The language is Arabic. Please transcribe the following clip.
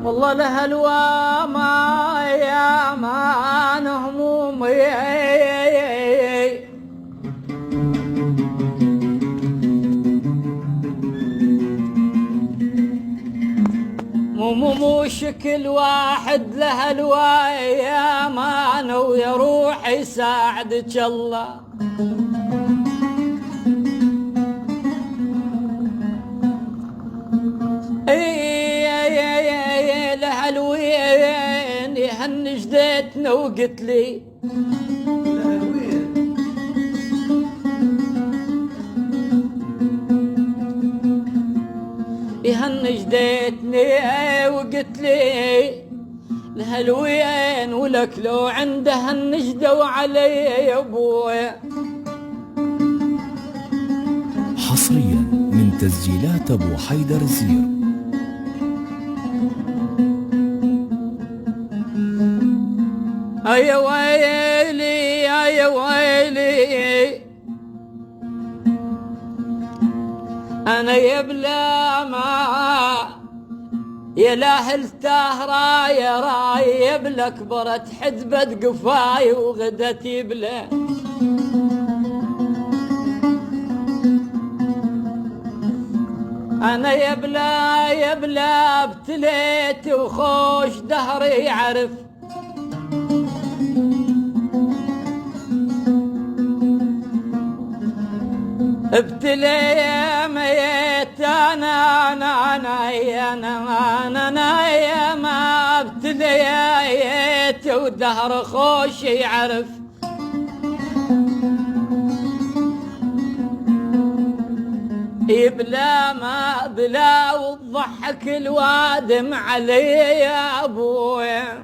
والله لهالوا ما يا مان همومي مو شكل واحد لهالوا يا مان ويا روح يساعدك الله. لهالوين هنجدتنا وقلت لي هنجدتني وقلت لي لهالوين ولك لو عنده هنجده وعلي يا ابويا. حصريا من تسجيلات ابو حيدر الزير. يا ويلي يا ويلي انا يا بلا ما يا لاهل تهرا يا راي يا بلا كبرت حدبة قفاي وغدت يبلا. انا يا بلا ابتليت وخوش دهري يعرف ابتلي ميت انا يا ما ابتليت ودهر خوش يعرف. يبلا ما بلا وضحك الوادم علي يا ابويا.